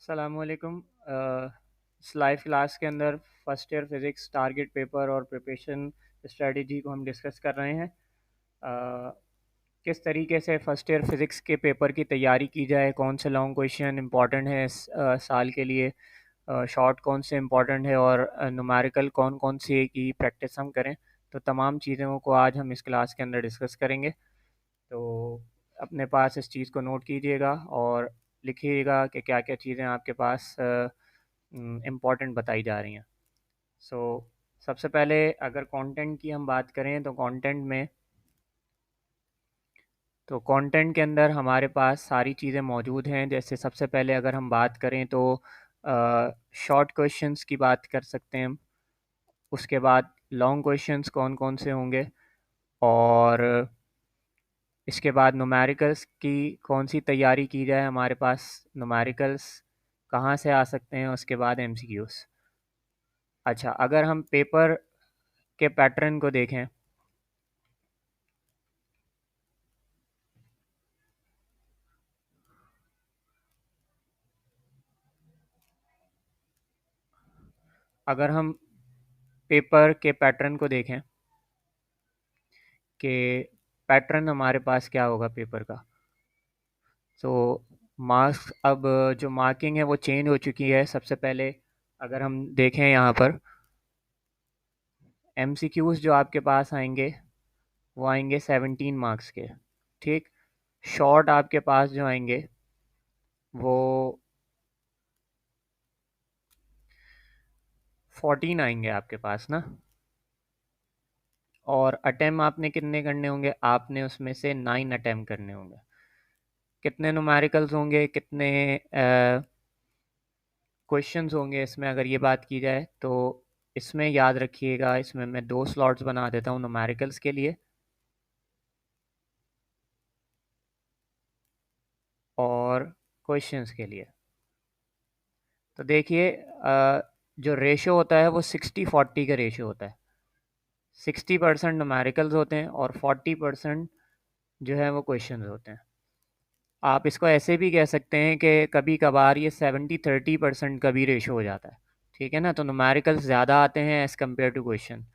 अस्सलामुअलैकुम। इस live class के अंदर first year physics target paper और प्रिपरेशन स्ट्रेटजी को हम डिस्कस कर रहे हैं। किस तरीके से फ़र्स्ट ईयर फिज़िक्स के पेपर की तैयारी की जाए, कौन से लॉन्ग क्वेश्चन इंपॉर्टेंट है इस साल के लिए, शॉर्ट कौन से इंपॉर्टेंट है और न्यूमेरिकल कौन कौन से की प्रैक्टिस हम करें। तो तमाम चीज़ों को आज हम इस क्लास के अंदर डिस्कस करेंगे। तो अपने पास इस चीज़ को नोट कीजिएगा और लिखिएगा कि क्या क्या चीज़ें आपके पास इम्पोर्टेंट बताई जा रही हैं। सो सबसे पहले अगर कंटेंट की हम बात करें तो कंटेंट के अंदर हमारे पास सारी चीज़ें मौजूद हैं। जैसे सबसे पहले अगर हम बात करें तो शॉर्ट क्वेश्चंस की बात कर सकते हैं हम। उसके बाद लॉन्ग क्वेश्चंस कौन कौन से होंगे, और इसके बाद न्यूमेरिकल्स की कौन सी तैयारी की जाए, हमारे पास न्यूमेरिकल्स कहाँ से आ सकते हैं, उसके बाद एमसीक्यूज़। अच्छा, अगर हम पेपर के पैटर्न को देखें, अगर हम पेपर के पैटर्न को देखें कि पैटर्न हमारे पास क्या होगा पेपर का। तो मार्क्स, अब जो मार्किंग है वो चेंज हो चुकी है। सबसे पहले अगर हम देखें यहाँ पर एमसीक्यूज़ जो आपके पास आएंगे वो आएंगे 17 मार्क्स के। ठीक। शॉर्ट आपके पास जो आएंगे वो 14 आएंगे आपके पास ना। और अटेम्प्ट आपने कितने करने होंगे, आपने उसमें से 9 अटेम्प्ट करने होंगे। कितने न्यूमेरिकल्स होंगे, कितने क्वेश्चंस होंगे इसमें, अगर ये बात की जाए तो इसमें याद रखिएगा, इसमें मैं 2 स्लॉट्स बना देता हूँ न्यूमेरिकल्स के लिए और क्वेश्चंस के लिए। तो देखिए, जो रेशो होता है वो 60-40 का रेशो होता है। 60% न्यूमेरिकल्स होते हैं और 40% जो है वो क्वेश्चंस होते हैं। आप इसको ऐसे भी कह सकते हैं कि कभी कभार ये 70-30% का भी रेशो हो जाता है। ठीक है ना। तो न्यूमेरिकल्स ज़्यादा आते हैं एज़ कम्पेयर टू क्वेश्चन।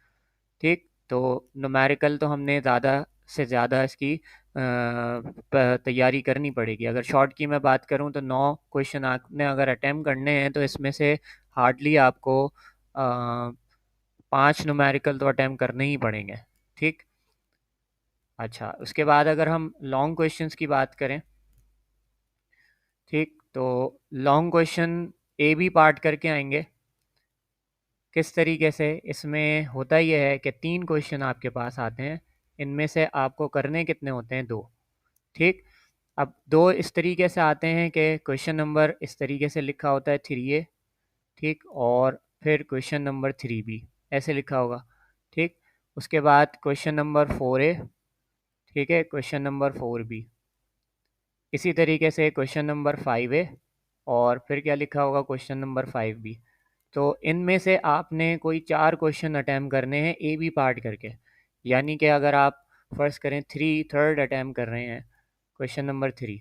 ठीक। तो न्यूमेरिकल तो हमने ज़्यादा से ज़्यादा इसकी तैयारी करनी पड़ेगी। अगर शॉर्ट की मैं बात करूं तो 9 क्वेश्चन आपने अगर अटैम्प्ट करने हैं तो इसमें से हार्डली आपको 5 न्यूमेरिकल तो अटैम्प्ट करने ही पड़ेंगे। ठीक। अच्छा, उसके बाद अगर हम लॉन्ग क्वेश्चंस की बात करें, ठीक, तो long question A B part करके आएंगे। किस तरीके से, इसमें होता यह है कि 3 क्वेश्चन आपके पास आते हैं, इनमें से आपको करने कितने होते हैं, 2। ठीक। अब 2 इस तरीके से आते हैं कि क्वेश्चन नंबर इस तरीके से लिखा होता है 3A। ठीक। और फिर क्वेश्चन नंबर 3B ऐसे लिखा होगा। ठीक। उसके बाद क्वेश्चन नंबर 4A। ठीक है, क्वेश्चन नंबर 4B, इसी तरीके से क्वेश्चन नंबर 5A, और फिर क्या लिखा होगा, क्वेश्चन नंबर 5B। तो इनमें से आपने कोई 4 क्वेश्चन अटैम्प्ट करने हैं ए बी पार्ट करके। यानी कि अगर आप फर्स्ट करें थर्ड अटैम्प्ट कर रहे हैं क्वेश्चन नंबर 3,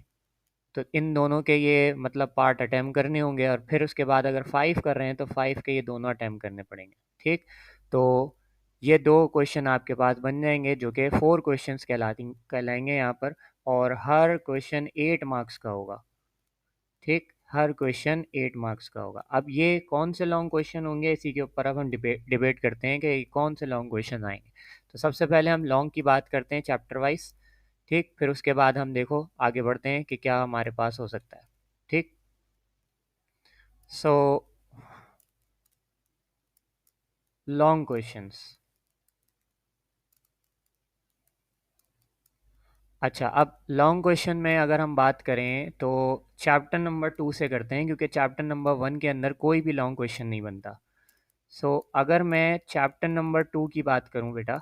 तो इन दोनों के ये मतलब पार्ट अटैम्प्ट करने होंगे, और फिर उसके बाद अगर 5 कर रहे हैं तो 5 के ये दोनों अटैम्प्ट करने पड़ेंगे। ठीक। तो ये 2 क्वेश्चन आपके पास बन जाएंगे जो कि 4 क्वेश्चन कहलाएंगे यहाँ पर, और हर क्वेश्चन 8 मार्क्स का होगा। ठीक। हर क्वेश्चन 8 मार्क्स का होगा। अब ये कौन से लॉन्ग क्वेश्चन होंगे, इसी के ऊपर अब हम डिबेट करते हैं कि कौन से लॉन्ग क्वेश्चन आएंगे। तो सबसे पहले हम लॉन्ग की बात करते हैं चैप्टर वाइज। ठीक। फिर उसके बाद हम देखो आगे बढ़ते हैं कि क्या हमारे पास हो सकता है। ठीक। So long questions. अच्छा, अब लॉन्ग क्वेश्चन में अगर हम बात करें तो चैप्टर नंबर 2 से करते हैं, क्योंकि चैप्टर नंबर 1 के अंदर कोई भी लॉन्ग क्वेश्चन नहीं बनता। अगर मैं चैप्टर नंबर 2 की बात करूं बेटा,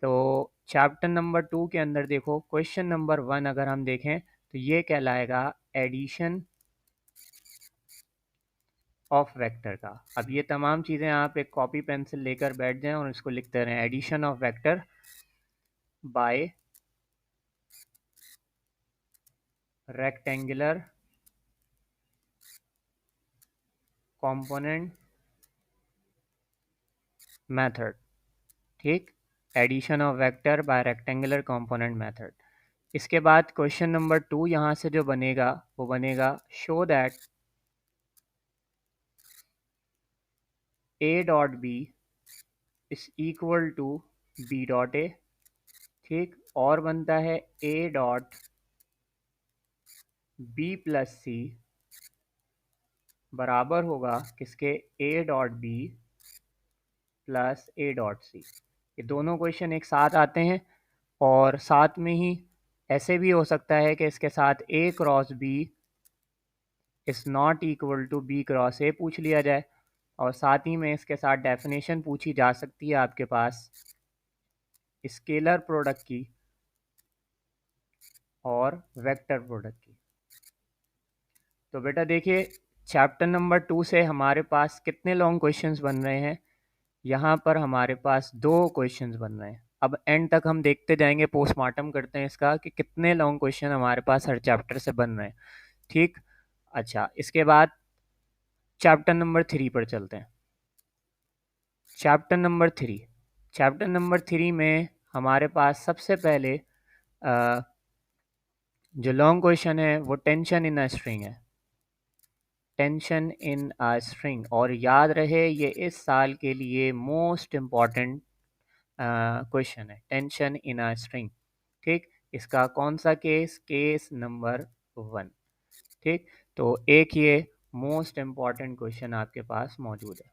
तो चैप्टर नंबर 2 के अंदर देखो क्वेश्चन नंबर 1 अगर हम देखें तो ये कहलाएगा एडिशन ऑफ वेक्टर का। अब ये तमाम चीज़ें आप एक कॉपी पेंसिल लेकर बैठ जाएं और इसको लिखते रहें, addition of vector by rectangular component method, ठीक, addition of vector by rectangular component method. इसके बाद क्वेश्चन नंबर 2 यहाँ से जो बनेगा वो बनेगा show that A dot B is equal to B dot A, ठीक, और बनता है A dot B plus C बराबर होगा किसके, A dot B plus A dot C. ये दोनों क्वेश्चन एक साथ आते हैं और साथ में ही ऐसे भी हो सकता है कि इसके साथ A cross B is not equal to B cross A पूछ लिया जाए, और साथ ही में इसके साथ डेफिनेशन पूछी जा सकती है आपके पास स्केलर प्रोडक्ट की और वेक्टर प्रोडक्ट की। तो बेटा देखिए, चैप्टर नंबर 2 से हमारे पास कितने लॉन्ग क्वेश्चंस बन रहे हैं, यहाँ पर हमारे पास 2 क्वेश्चंस बन रहे हैं। अब एंड तक हम देखते जाएंगे, पोस्टमार्टम करते हैं इसका कि कितने लॉन्ग क्वेश्चन हमारे पास हर चैप्टर से बन रहे हैं, ठीक। अच्छा, इसके बाद चैप्टर नंबर 3 पर चलते हैं। चैप्टर नंबर 3 में हमारे पास सबसे पहले जो लॉन्ग क्वेश्चन है वो टेंशन इन अ स्ट्रिंग है, टेंशन इन अ स्ट्रिंग। और याद रहे ये इस साल के लिए मोस्ट इम्पॉर्टेंट क्वेश्चन है, टेंशन इन अ स्ट्रिंग, ठीक। इसका कौन सा केस, केस नंबर 1, ठीक। तो एक ये मोस्ट इम्पॉर्टेंट क्वेश्चन आपके पास मौजूद है।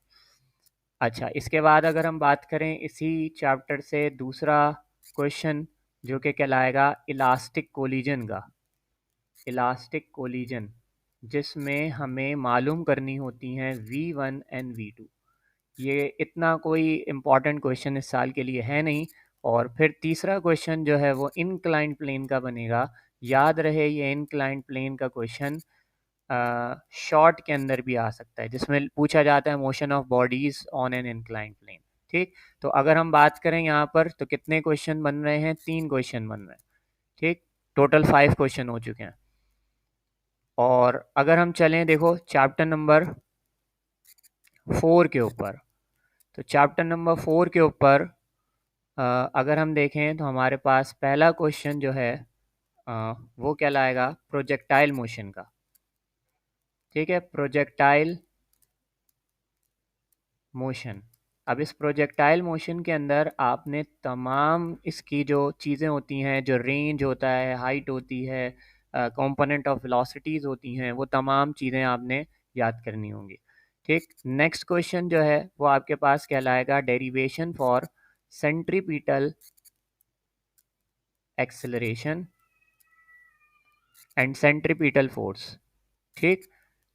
अच्छा, इसके बाद अगर हम बात करें इसी चैप्टर से दूसरा क्वेश्चन जो कि कहलाएगा इलास्टिक कोलिजन का, इलास्टिक कोलिजन, जिसमें हमें मालूम करनी होती हैं V1 एंड V2। ये इतना कोई इम्पॉर्टेंट क्वेश्चन इस साल के लिए है नहीं। और फिर तीसरा क्वेश्चन जो है वो इनक्लाइंड प्लेन का बनेगा। याद रहे ये इनक्लाइंड प्लेन का क्वेश्चन शॉर्ट के अंदर भी आ सकता है, जिसमें पूछा जाता है motion of bodies on an inclined plane, ठीक। तो अगर हम बात करें यहाँ पर तो कितने क्वेश्चन बन रहे हैं, 3 क्वेश्चन बन रहे हैं, ठीक। टोटल 5 क्वेश्चन हो चुके हैं। और अगर हम चलें देखो चैप्टर नंबर 4 के ऊपर, तो चैप्टर नंबर 4 के ऊपर अगर हम देखें तो हमारे पास पहला क्वेश्चन जो है वो क्या लाएगा, प्रोजेक्टाइल मोशन का, ठीक है, प्रोजेक्टाइल मोशन। अब इस प्रोजेक्टाइल मोशन के अंदर आपने तमाम इसकी जो चीज़ें होती हैं, जो रेंज होता है, हाइट होती है, कंपोनेंट ऑफ वेलोसिटीज़ होती हैं, वो तमाम चीज़ें आपने याद करनी होंगी, ठीक। नेक्स्ट क्वेश्चन जो है वो आपके पास कहलाएगा derivation for centripetal acceleration and centripetal force, ठीक।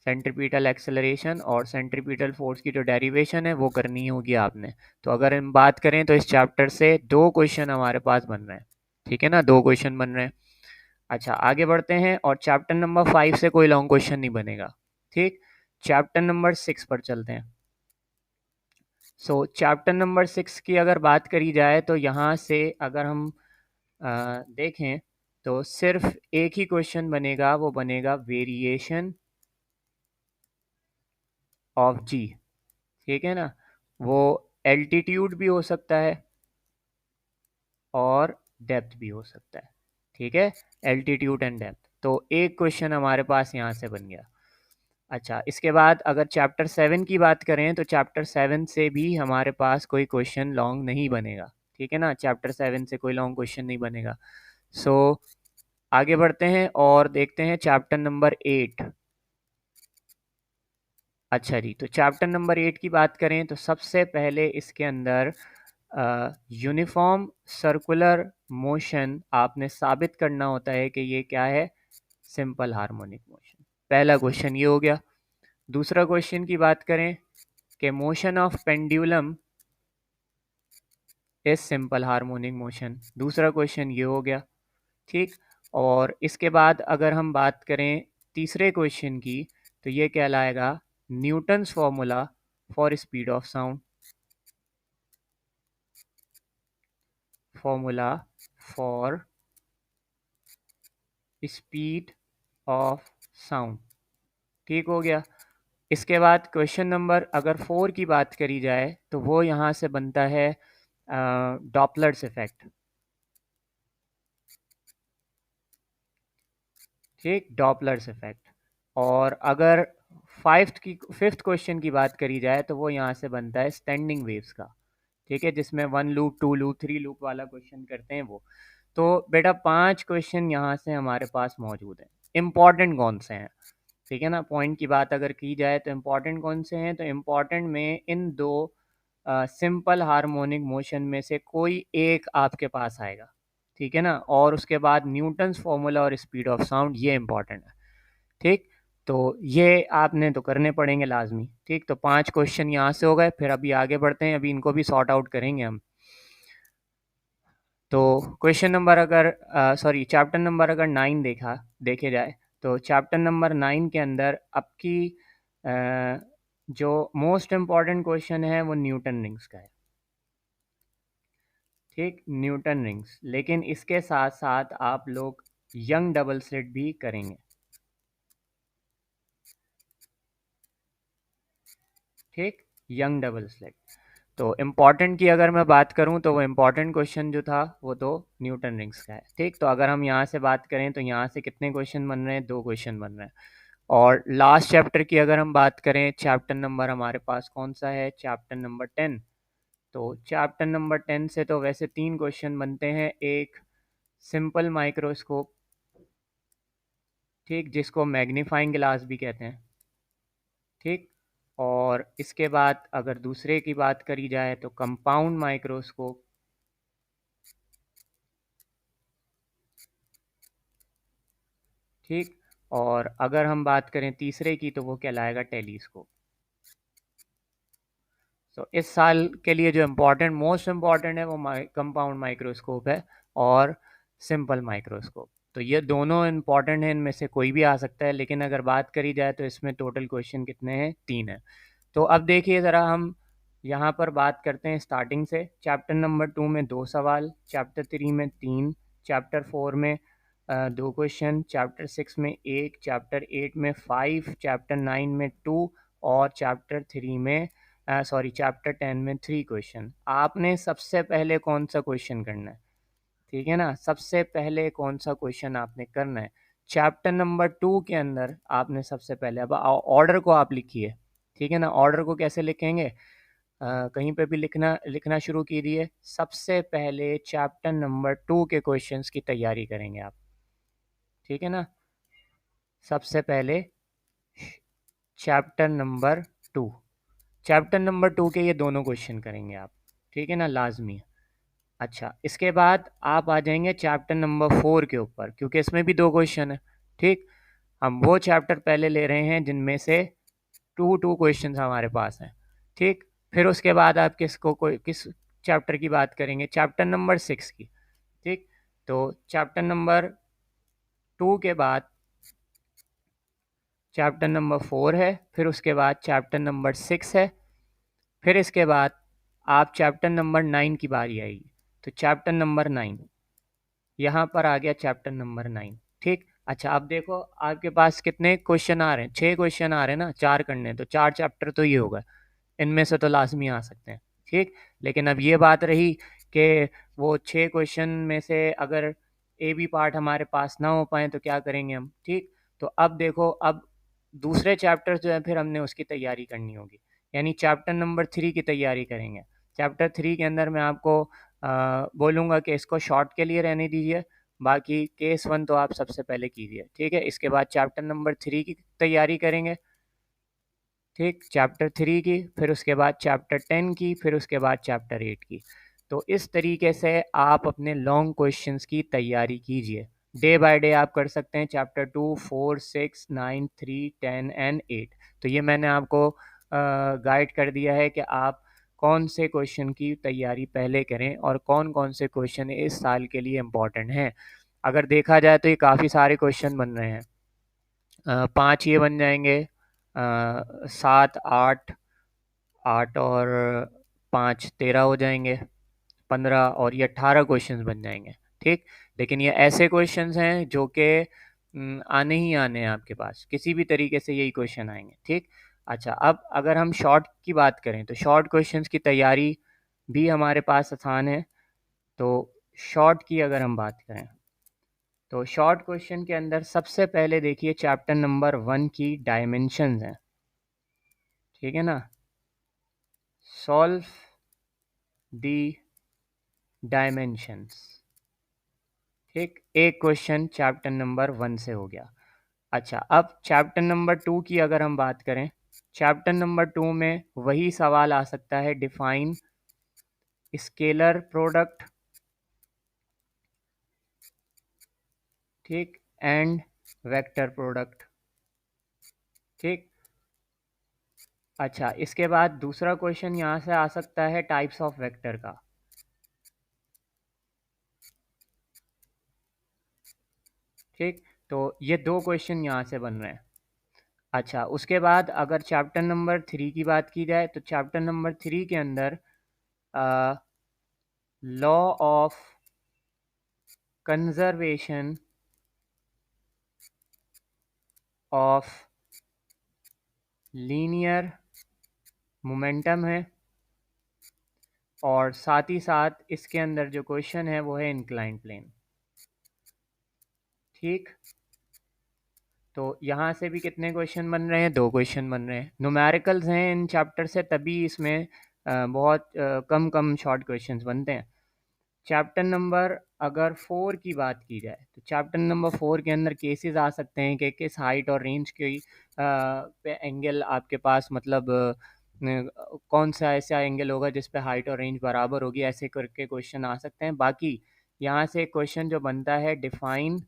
सेंट्रीपिटल एक्सेलरेशन और सेंट्रीपिटल फोर्स की जो डेरिवेशन है वो करनी होगी आपने। तो अगर हम बात करें तो इस चैप्टर से 2 क्वेश्चन हमारे पास बन रहे हैं, ठीक है ना, 2 क्वेश्चन बन रहे हैं। अच्छा, आगे बढ़ते हैं और चैप्टर नंबर 5 से कोई लॉन्ग क्वेश्चन नहीं बनेगा, ठीक। चैप्टर नंबर 6 पर चलते हैं। चैप्टर नंबर 6 की अगर बात करी जाए तो यहाँ से अगर हम देखें तो सिर्फ एक ही क्वेश्चन बनेगा, वो बनेगा वेरिएशन ऑफ जी, ठीक है ना। वो एल्टीट्यूड भी हो सकता है और डेप्थ भी हो सकता है, ठीक है, एल्टीट्यूड एंड डेप्थ। तो एक क्वेश्चन हमारे पास यहाँ से बन गया। अच्छा, इसके बाद अगर चैप्टर 7 की बात करें तो चैप्टर 7 से भी हमारे पास कोई क्वेश्चन लॉन्ग नहीं बनेगा, ठीक है ना, चैप्टर 7 से कोई लॉन्ग क्वेश्चन नहीं बनेगा। सो आगे बढ़ते हैं और देखते हैं चैप्टर नंबर 8। अच्छा जी, तो चैप्टर नंबर 8 की बात करें तो सबसे पहले इसके अंदर यूनिफॉर्म सर्कुलर मोशन आपने साबित करना होता है कि ये क्या है, सिंपल हार्मोनिक मोशन। पहला क्वेश्चन ये हो गया। दूसरा क्वेश्चन की बात करें कि motion of pendulum is simple harmonic motion, दूसरा क्वेश्चन ये हो गया, ठीक। और इसके बाद अगर हम बात करें तीसरे क्वेश्चन की तो ये कहलाएगा Newton's formula for speed of sound, formula for speed of sound, ठीक हो गया। इसके बाद क्वेश्चन नंबर अगर 4 की बात करी जाए तो वो यहाँ से बनता है डॉपलर्स इफेक्ट। ठीक, डॉपलर्स इफेक्ट। और अगर फिफ्थ क्वेश्चन की बात करी जाए तो वो यहाँ से बनता है स्टैंडिंग वेव्स का। ठीक है, जिसमें 1 लूप 2 लूप 3 लूप वाला क्वेश्चन करते हैं वो। तो बेटा 5 क्वेश्चन यहाँ से हमारे पास मौजूद हैं। इम्पॉर्टेंट कौन से हैं? ठीक है ना, पॉइंट की बात अगर की जाए तो इम्पॉर्टेंट कौन से हैं, तो इम्पॉर्टेंट में इन दो सिंपल हार्मोनिक मोशन में से कोई एक आपके पास आएगा। ठीक है ना, और उसके बाद न्यूटन्स फॉर्मूला और स्पीड ऑफ साउंड, ये इम्पॉर्टेंट है। ठीक, तो ये आपने तो करने पड़ेंगे लाजमी। ठीक, तो 5 क्वेश्चन यहाँ से हो गए, फिर अभी आगे बढ़ते हैं, अभी इनको भी सॉर्ट आउट करेंगे हम। तो क्वेश्चन नंबर अगर सॉरी चैप्टर नंबर अगर 9 देखे जाए तो चैप्टर नंबर 9 के अंदर आपकी अ, जो मोस्ट इम्पॉर्टेंट क्वेश्चन है वो न्यूटन रिंग्स का है। ठीक, न्यूटन रिंग्स, लेकिन इसके साथ साथ आप लोग यंग डबल स्लिट भी करेंगे। ठीक, यंग डबल स्लिट। तो इम्पॉर्टेंट की अगर मैं बात करूं तो वो इम्पॉर्टेंट क्वेश्चन जो था वो तो न्यूटन रिंग्स का है। ठीक, तो अगर हम यहाँ से बात करें तो यहाँ से कितने क्वेश्चन बन रहे हैं? 2 क्वेश्चन बन रहे हैं। और लास्ट चैप्टर की अगर हम बात करें, चैप्टर नंबर हमारे पास कौन सा है? Chapter number 10। तो चैप्टर नंबर 10 से तो वैसे 3 क्वेश्चन बनते हैं। एक सिंपल माइक्रोस्कोप, ठीक, जिसको मैग्नीफाइंग ग्लास भी कहते हैं। ठीक, और इसके बाद अगर दूसरे की बात करी जाए तो कंपाउंड माइक्रोस्कोप। ठीक, और अगर हम बात करें तीसरे की तो वो कहलाएगा टेलीस्कोप। तो इस साल के लिए जो इम्पोर्टेंट मोस्ट इम्पॉर्टेंट है वो कंपाउंड माइक्रोस्कोप है और सिंपल माइक्रोस्कोप। तो ये दोनों इम्पॉर्टेंट हैं, इनमें से कोई भी आ सकता है, लेकिन अगर बात करी जाए तो इसमें टोटल क्वेश्चन कितने हैं? 3 हैं। तो अब देखिए ज़रा, हम यहाँ पर बात करते हैं स्टार्टिंग से। चैप्टर नंबर 2 में 2 सवाल, चैप्टर 3 में 3, चैप्टर 4 में 2 क्वेश्चन, चैप्टर 6 में 1, चैप्टर 8 में 5, चैप्टर 9 में 2 और चैप्टर 3 में चैप्टर 10 में 3 क्वेश्चन। आपने सबसे पहले कौन सा क्वेश्चन करना है? ठीक है ना, सबसे पहले कौन सा क्वेश्चन आपने करना है? चैप्टर नंबर 2 के अंदर आपने सबसे पहले, अब ऑर्डर को आप लिखिए। ठीक है ना, ऑर्डर को कैसे लिखेंगे? कहीं पे भी लिखना लिखना शुरू कीजिए। सबसे पहले चैप्टर नंबर 2 के क्वेश्चंस की तैयारी करेंगे आप। ठीक है ना, सबसे पहले चैप्टर नंबर 2, चैप्टर नंबर 2 के ये दोनों क्वेश्चन करेंगे आप। ठीक है ना, लाजमी है। अच्छा, इसके बाद आप आ जाएंगे चैप्टर नंबर 4 के ऊपर, क्योंकि इसमें भी 2 क्वेश्चन है। ठीक, हम वो चैप्टर पहले ले रहे हैं जिनमें से 2 क्वेश्चन हमारे पास हैं। ठीक, फिर उसके बाद आप किस चैप्टर की बात करेंगे? चैप्टर नंबर 6 की। ठीक, तो चैप्टर नंबर 2 के बाद चैप्टर नंबर 4 है, फिर उसके बाद चैप्टर नंबर 6 है, फिर इसके बाद आप चैप्टर नंबर 9 की बारी आएगी। तो चैप्टर नंबर 9, यहाँ पर आ गया चैप्टर नंबर 9। ठीक, अच्छा, अब देखो आपके पास कितने क्वेश्चन आ रहे हैं? 6 क्वेश्चन आ रहे हैं ना, 4 करने हैं, तो 4 चैप्टर तो ये होगा, इनमें से तो लाजमी आ सकते हैं। ठीक, लेकिन अब ये बात रही कि वो 6 क्वेश्चन में से अगर ए बी पार्ट हमारे पास ना हो पाए तो क्या करेंगे हम? ठीक, तो अब देखो, अब दूसरे चैप्टर जो है फिर हमने उसकी तैयारी करनी होगी, यानी चैप्टर नंबर 3 की तैयारी करेंगे। चैप्टर 3 के अंदर मैं आपको बोलूँगा कि इसको शॉर्ट के लिए रहने दीजिए, बाकी केस 1 तो आप सबसे पहले कीजिए। ठीक है, इसके बाद चैप्टर नंबर 3 की तैयारी करेंगे। ठीक, चैप्टर 3 की, फिर उसके बाद चैप्टर 10 की, फिर उसके बाद चैप्टर 8 की। तो इस तरीके से आप अपने लॉन्ग क्वेश्चंस की तैयारी कीजिए। डे बाय डे आप कर सकते हैं, चैप्टर 2, 4, 6, 9, 3, 10 एंड 8। तो ये मैंने आपको गाइड कर दिया है कि आप कौन से क्वेश्चन की तैयारी पहले करें और कौन कौन से क्वेश्चन इस साल के लिए इम्पोर्टेंट हैं। अगर देखा जाए तो ये काफ़ी सारे क्वेश्चन बन रहे हैं। 5 ये बन जाएंगे, 7, 8, 8 और 5 13 हो जाएंगे, 15 और ये 18 क्वेश्चंस बन जाएंगे। ठीक, लेकिन ये ऐसे क्वेश्चंस हैं जो कि आने ही आने हैं आपके पास, किसी भी तरीके से यही क्वेश्चन आएंगे। ठीक, अच्छा, अब अगर हम शॉर्ट की बात करें तो शॉर्ट क्वेश्चंस की तैयारी भी हमारे पास आसान है। तो शॉर्ट की अगर हम बात करें तो शॉर्ट क्वेश्चन के अंदर सबसे पहले देखिए चैप्टर नंबर 1 की डायमेंशंस हैं, ठीक है ना। सॉल्व दी डायमेंशंस, ठीक, एक क्वेश्चन चैप्टर नंबर 1 से हो गया। अच्छा, अब चैप्टर नंबर 2 की अगर हम बात करें, चैप्टर नंबर 2 में वही सवाल आ सकता है, डिफाइन स्केलर प्रोडक्ट, ठीक, एंड वेक्टर प्रोडक्ट, ठीक। अच्छा, इसके बाद दूसरा क्वेश्चन यहाँ से आ सकता है टाइप्स ऑफ वेक्टर का, ठीक। तो ये दो क्वेश्चन यहाँ से बन रहे हैं। अच्छा, उसके बाद अगर चैप्टर नंबर 3 की बात की जाए तो चैप्टर नंबर 3 के अंदर law of conservation of linear momentum है, और साथ ही साथ इसके अंदर जो क्वेश्चन है वो है इंक्लाइन प्लेन, ठीक। तो यहाँ से भी कितने क्वेश्चन बन रहे हैं, दो क्वेश्चन बन रहे हैं। न्यूमेरिकल्स हैं इन चैप्टर से, तभी इसमें बहुत कम कम शॉर्ट क्वेश्चंस बनते हैं। चैप्टर नंबर अगर 4 की बात की जाए तो चैप्टर नंबर 4 के अंदर केसेस आ सकते हैं कि किस हाइट और रेंज की पे एंगल आपके पास, मतलब कौन सा ऐसा एंगल होगा जिस पे हाइट और रेंज बराबर होगी, ऐसे करके क्वेश्चन आ सकते हैं। बाकी यहाँ से क्वेश्चन जो बनता है, define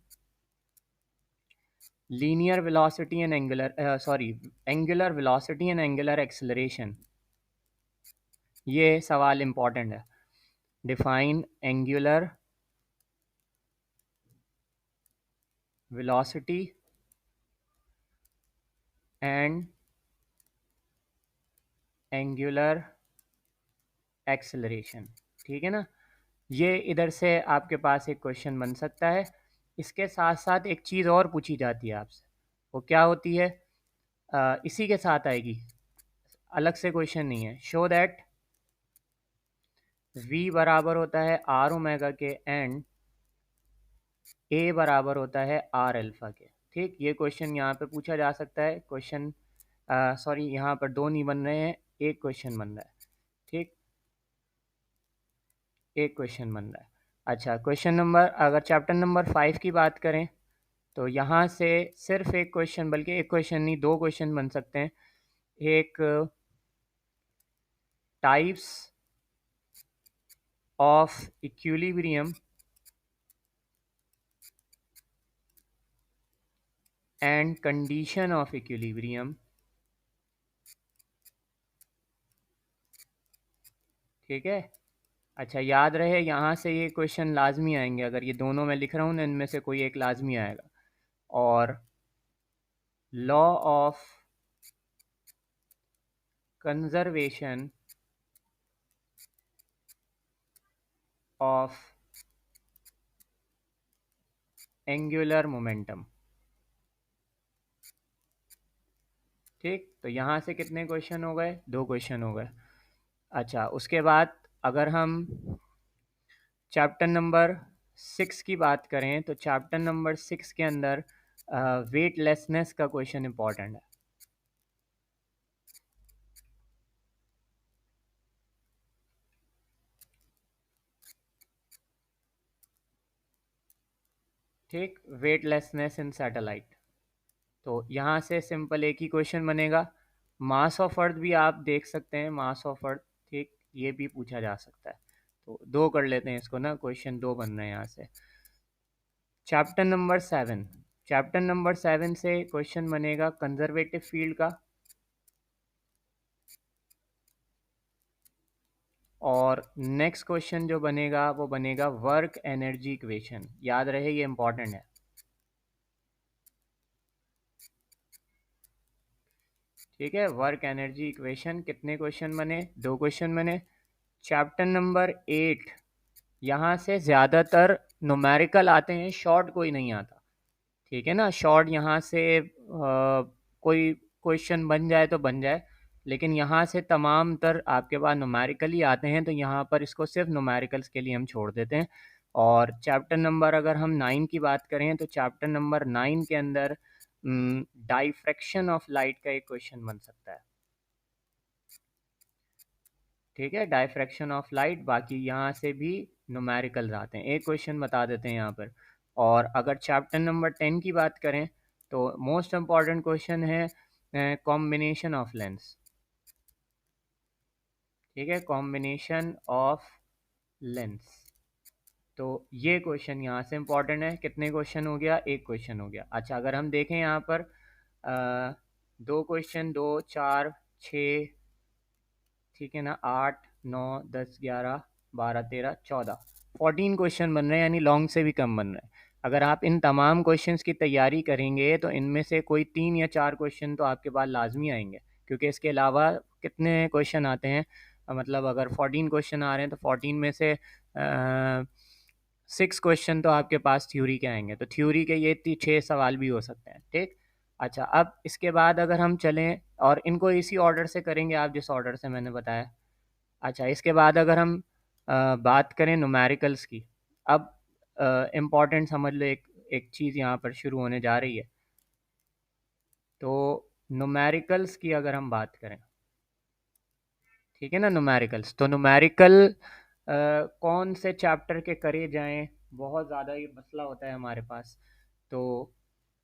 linear velocity and angular angular velocity and angular acceleration, ये सवाल इंपॉर्टेंट है। Define angular velocity and angular acceleration, ठीक है ना। ये इधर से आपके पास एक क्वेश्चन बन सकता है। इसके साथ साथ एक चीज़ और पूछी जाती है आपसे, वो क्या होती है, इसी के साथ आएगी, अलग से क्वेश्चन नहीं है। शो दैट v बराबर होता है आर ओमेगा के एंड a बराबर होता है आर अल्फा के, ठीक। ये क्वेश्चन यहाँ पे पूछा जा सकता है। क्वेश्चन सॉरी, यहाँ पर दो नहीं बन रहे हैं, एक क्वेश्चन बन रहा है, ठीक, एक क्वेश्चन बन रहा है। अच्छा, क्वेश्चन नंबर अगर चैप्टर नंबर 5 की बात करें तो यहाँ से सिर्फ एक क्वेश्चन, बल्कि एक क्वेश्चन नहीं, दो क्वेश्चन बन सकते हैं। एक types of equilibrium and condition of equilibrium, ठीक है। अच्छा, याद रहे यहाँ से ये क्वेश्चन लाजमी आएंगे, अगर ये दोनों मैं लिख रहा हूँ ना, इनमें से कोई एक लाजमी आएगा। और law of conservation of angular momentum, ठीक। तो यहाँ से कितने क्वेश्चन हो गए, दो क्वेश्चन हो गए। अच्छा, उसके बाद अगर हम चैप्टर नंबर 6 की बात करें तो चैप्टर नंबर 6 के अंदर वेटलेसनेस का क्वेश्चन इंपॉर्टेंट है, ठीक। वेटलेसनेस इन सैटेलाइट, तो यहाँ से सिंपल एक ही क्वेश्चन बनेगा। मास ऑफ अर्थ भी आप देख सकते हैं, मास ऑफ अर्थ, ठीक, ये भी पूछा जा सकता है। तो दो कर लेते हैं इसको ना, क्वेश्चन दो बन रहे हैं यहाँ से। चैप्टर नंबर 7, चैप्टर नंबर 7 से क्वेश्चन बनेगा कंजर्वेटिव फील्ड का, और नेक्स्ट क्वेश्चन जो बनेगा वो बनेगा वर्क एनर्जी इक्वेशन। याद रहे, ये इंपॉर्टेंट है, ठीक है। वर्क एनर्जी इक्वेशन, कितने क्वेश्चन बने, दो क्वेश्चन बने। चैप्टर नंबर 8, यहाँ से ज़्यादातर न्यूमेरिकल आते हैं, शॉर्ट कोई नहीं आता, ठीक है ना। शॉर्ट यहाँ से कोई क्वेश्चन बन जाए तो बन जाए, लेकिन यहाँ से तमाम तर आपके पास न्यूमेरिकली आते हैं, तो यहाँ पर इसको सिर्फ न्यूमेरिकल्स के लिए हम छोड़ देते हैं। और चैप्टर नंबर अगर हम 9 की बात करें तो चैप्टर नंबर 9 के अंदर डाइफ्रैक्शन ऑफ लाइट का एक क्वेश्चन बन सकता है। ठीक है, डाइफ्रैक्शन ऑफ लाइट। बाकी यहाँ से भी न्यूमेरिकल्स आते हैं, एक क्वेश्चन बता देते हैं यहाँ पर। और अगर चैप्टर नंबर 10 की बात करें तो मोस्ट इम्पॉर्टेंट क्वेश्चन है कॉम्बिनेशन ऑफ लेंस। ठीक है, कॉम्बिनेशन ऑफ लेंस। तो ये क्वेश्चन यहाँ से इम्पॉर्टेंट है। कितने क्वेश्चन हो गया? एक क्वेश्चन हो गया। अच्छा, अगर हम देखें यहाँ पर दो क्वेश्चन, 2 4 6, ठीक है ना, 8 9 10 11 12 13 14, 14 क्वेश्चन बन रहे हैं, यानी लॉन्ग से भी कम बन रहे हैं। अगर आप इन तमाम क्वेश्चंस की तैयारी करेंगे तो इनमें से कोई 3 या 4 क्वेश्चन तो आपके पास लाजमी आएंगे, क्योंकि इसके अलावा कितने क्वेश्चन आते हैं, मतलब अगर 14 क्वेश्चन आ रहे हैं तो 14 में से 6 क्वेश्चन तो आपके पास थ्योरी के आएंगे, तो थ्योरी के ये 6 सवाल भी हो सकते हैं। ठीक। अच्छा, अब इसके बाद अगर हम चलें और इनको इसी ऑर्डर से करेंगे आप जिस ऑर्डर से मैंने बताया। अच्छा, इसके बाद अगर हम बात करें न्यूमेरिकल्स की, अब इम्पॉर्टेंट समझ लो, एक एक चीज़ यहाँ पर शुरू होने जा रही है। तो न्यूमेरिकल्स की अगर हम बात करें, ठीक है ना, न्यूमेरिकल्स, तो न्यूमेरिकल कौन से चैप्टर के करे जाएं, बहुत ज़्यादा ये मसला होता है हमारे पास। तो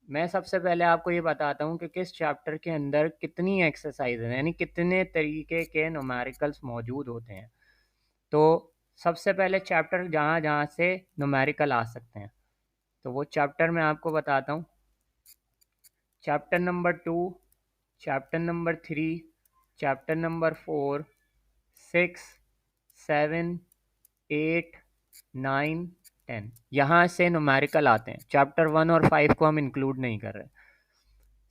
मैं सबसे पहले आपको ये बताता हूँ कि किस चैप्टर के अंदर कितनी एक्सरसाइज है, यानी कितने तरीके के न्यूमेरिकल्स मौजूद होते हैं। तो सबसे पहले चैप्टर जहाँ जहाँ से न्यूमेरिकल आ सकते हैं, तो वो चैप्टर मैं आपको बताता हूँ। Chapter number 2, chapter number 3, chapter number 4, 6, 7, 8, 9, 10, यहाँ से न्यूमेरिकल आते हैं। चैप्टर 1 और 5 को हम इंक्लूड नहीं कर रहे।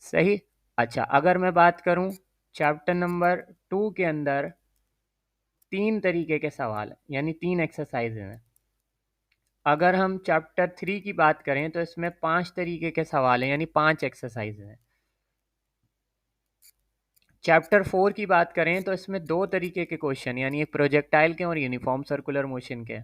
सही। अच्छा, अगर मैं बात करूं चैप्टर नंबर 2 के अंदर 3 तरीके के सवाल हैं, यानी 3 एक्सरसाइज हैं। अगर हम चैप्टर 3 की बात करें तो इसमें 5 तरीके के सवाल हैं, यानी 5 एक्सरसाइज हैं। चैप्टर 4 की बात करें तो इसमें 2 तरीके के क्वेश्चन, यानी एक प्रोजेक्टाइल के और यूनिफॉर्म सर्कुलर मोशन के।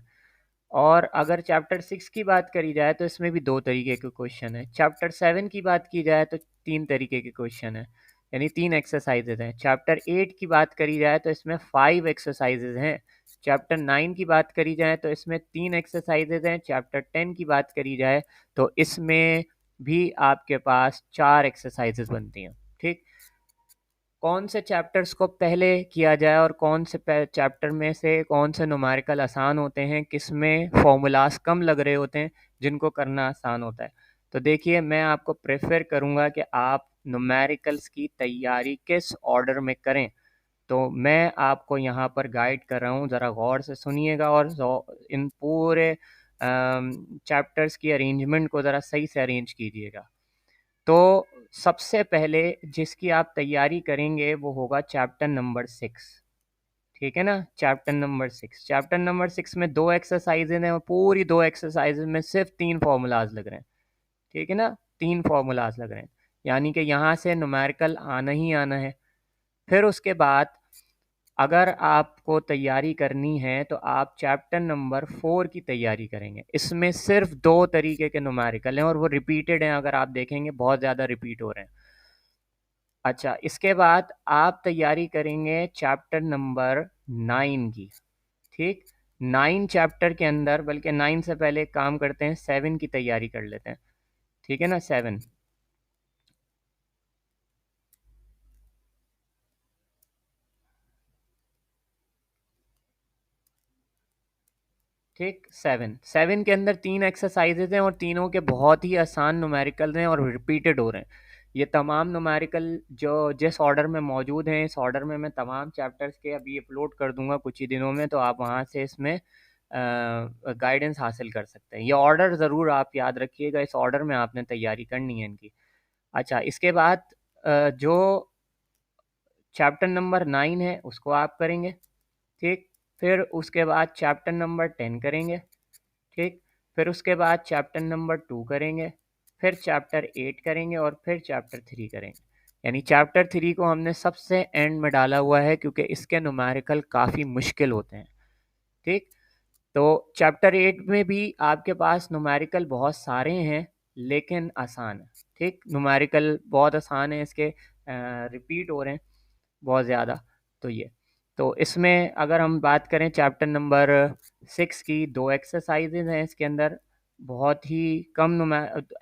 और अगर चैप्टर 6 की बात करी जाए तो इसमें भी 2 तरीके के क्वेश्चन है। चैप्टर 7 की बात की जाए तो 3 तरीके के क्वेश्चन है, यानी 3 एक्सरसाइजेज हैं। चैप्टर 8 की बात करी जाए तो इसमें 5 एक्सरसाइजेज हैं। चैप्टर 9 की बात करी जाए तो इसमें 3 एक्सरसाइजेज हैं। चैप्टर 10 की बात करी जाए तो इसमें भी आपके पास 4 एक्सरसाइजेज बनती हैं। ठीक। कौन से चैप्टर्स को पहले किया जाए और कौन से चैप्टर में से कौन से न्यूमेरिकल आसान होते हैं, किस में फॉर्मूलाज कम लग रहे होते हैं, जिनको करना आसान होता है। तो देखिए, मैं आपको प्रेफर करूंगा कि आप न्यूमेरिकल्स की तैयारी किस ऑर्डर में करें। तो मैं आपको यहाँ पर गाइड कर रहा हूँ, ज़रा गौर से सुनिएगा और इन पूरे चैप्टर्स की अरेंजमेंट को ज़रा सही से अरेंज कीजिएगा। तो सबसे पहले जिसकी आप तैयारी करेंगे वो होगा चैप्टर नंबर 6। ठीक है ना, चैप्टर नंबर 6। चैप्टर नंबर 6 में 2 एक्सरसाइजेज हैं और पूरी 2 एक्सरसाइजेज में सिर्फ 3 फार्मूलाज लग रहे हैं। ठीक है ना, 3 फार्मूलाज लग रहे हैं, यानी कि यहाँ से न्यूमेरिकल आना ही आना है। फिर उसके बाद अगर आपको तैयारी करनी है तो आप चैप्टर नंबर 4 की तैयारी करेंगे। इसमें सिर्फ 2 तरीके के न्यूमेरिकल हैं और वो रिपीटेड हैं, अगर आप देखेंगे बहुत ज़्यादा रिपीट हो रहे हैं। अच्छा, इसके बाद आप तैयारी करेंगे चैप्टर नंबर 9 की। ठीक। 9 चैप्टर के अंदर, बल्कि 9 से पहले एक काम करते हैं, 7 की तैयारी कर लेते हैं। ठीक है ना, 7। ठीक, 7 के अंदर 3 एक्सरसाइजेज हैं और तीनों के बहुत ही आसान न्यूमेरिकल हैं और रिपीटेड हो रहे हैं। ये तमाम न्यूमेरिकल जो जिस ऑर्डर में मौजूद हैं, इस ऑर्डर में मैं तमाम चैप्टर्स के अभी अपलोड कर दूंगा कुछ ही दिनों में, तो आप वहाँ से इसमें गाइडेंस हासिल कर सकते हैं। ये ऑर्डर ज़रूर आप याद रखिएगा, इस ऑर्डर में आपने तैयारी करनी है इनकी। अच्छा, इसके बाद जो चैप्टर नंबर 9 है उसको आप करेंगे। ठीक। फिर उसके बाद चैप्टर नंबर 10 करेंगे। ठीक। फिर उसके बाद चैप्टर नंबर 2 करेंगे, फिर चैप्टर 8 करेंगे और फिर चैप्टर 3 करेंगे। यानी चैप्टर 3 को हमने सबसे एंड में डाला हुआ है क्योंकि इसके न्यूमेरिकल काफ़ी मुश्किल होते हैं। ठीक, तो चैप्टर 8 में भी आपके पास न्यूमेरिकल बहुत सारे हैं लेकिन आसान है। ठीक, न्यूमेरिकल बहुत आसान है, इसके रिपीट हो रहे हैं बहुत ज़्यादा। तो ये, तो इसमें अगर हम बात करें चैप्टर नंबर 6 की, 2 एक्सरसाइजेज हैं इसके अंदर, बहुत ही कम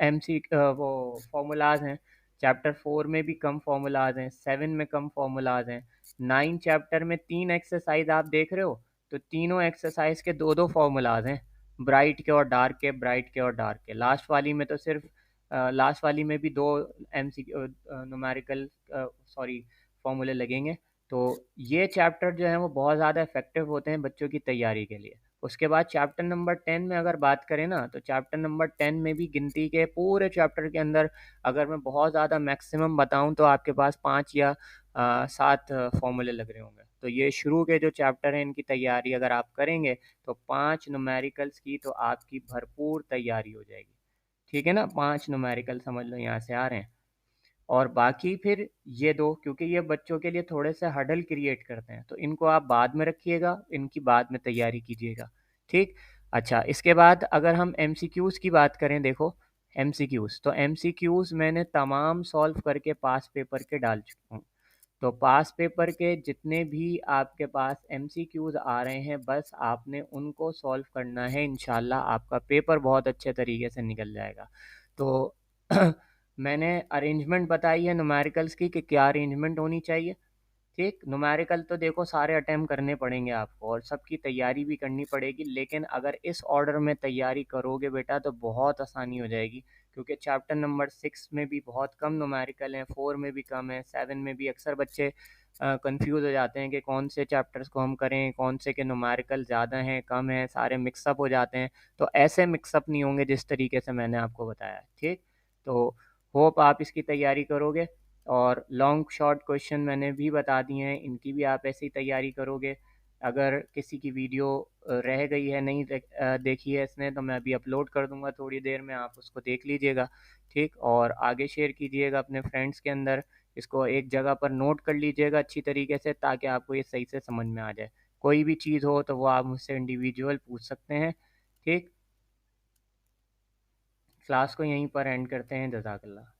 एमसी वो फॉर्मूलाज हैं। चैप्टर 4 में भी कम फॉर्मूलाज हैं, 7 में कम फॉर्मूलाज हैं, 9 चैप्टर में 3 एक्सरसाइज आप देख रहे हो, तो तीनों एक्सरसाइज के दो दो फॉर्मूलाज हैं, ब्राइट के और डार्क के, ब्राइट के और डार्क के। लास्ट वाली में तो सिर्फ लास्ट वाली में भी दो एम सी न्यूमेरिकल सॉरी फॉर्मूले लगेंगे। तो ये चैप्टर जो है वो बहुत ज़्यादा इफेक्टिव होते हैं बच्चों की तैयारी के लिए। उसके बाद चैप्टर नंबर 10 में अगर बात करें ना, तो चैप्टर नंबर 10 में भी गिनती के पूरे चैप्टर के अंदर अगर मैं बहुत ज़्यादा मैक्सिमम बताऊं तो आपके पास 5 या 7 फॉर्मूले लग रहे होंगे। तो ये शुरू के जो चैप्टर हैं इनकी तैयारी अगर आप करेंगे तो 5 न्यूमेरिकल्स की तो आपकी भरपूर तैयारी हो जाएगी। ठीक है ना, 5 न्यूमेरिकल समझ लो यहाँ से आ रहे हैं। और बाकी फिर ये दो, क्योंकि ये बच्चों के लिए थोड़े से हडल क्रिएट करते हैं, तो इनको आप बाद में रखिएगा, इनकी बाद में तैयारी कीजिएगा। ठीक, अच्छा, इसके बाद अगर हम एमसीक्यूज़ की बात करें, देखो एमसीक्यूज़, तो एमसीक्यूज़ मैंने तमाम सॉल्व करके पास पेपर के डाल चुका हूँ। तो पास पेपर के जितने भी आपके पास एमसीक्यूज़ आ रहे हैं, बस आपने उनको सॉल्व करना है, इंशाल्लाह आपका पेपर बहुत अच्छे तरीके से निकल जाएगा। तो मैंने अरेंजमेंट बताई है न्यूमेरिकल्स की कि क्या अरेंजमेंट होनी चाहिए। ठीक, न्यूमेरिकल तो देखो सारे अटेम्प्ट करने पड़ेंगे आपको और सबकी तैयारी भी करनी पड़ेगी, लेकिन अगर इस ऑर्डर में तैयारी करोगे बेटा तो बहुत आसानी हो जाएगी, क्योंकि चैप्टर नंबर 6 में भी बहुत कम न्यूमेरिकल हैं, 4 में भी कम है, 7 में भी। अक्सर बच्चे कंफ्यूज हो जाते हैं कि कौन से चैप्टर्स को हम करें, कौन से के न्यूमेरिकल ज़्यादा हैं कम हैं, सारे मिक्सअप हो जाते हैं। तो ऐसे मिक्सअप नहीं होंगे जिस तरीके से मैंने आपको बताया। ठीक, तो होप आप इसकी तैयारी करोगे। और लॉन्ग शॉर्ट क्वेश्चन मैंने भी बता दिए हैं, इनकी भी आप ऐसे ही तैयारी करोगे। अगर किसी की वीडियो रह गई है, नहीं देखी है इसने, तो मैं अभी अपलोड कर दूंगा थोड़ी देर में, आप उसको देख लीजिएगा। ठीक, और आगे शेयर कीजिएगा अपने फ्रेंड्स के अंदर, इसको एक जगह पर नोट कर लीजिएगा अच्छी तरीके से, ताकि आपको ये सही से समझ में आ जाए। कोई भी चीज़ हो तो वो आप मुझसे इंडिविजुअल पूछ सकते हैं। ठीक, क्लास को यहीं पर एंड करते हैं। जज़ाकल्लाह।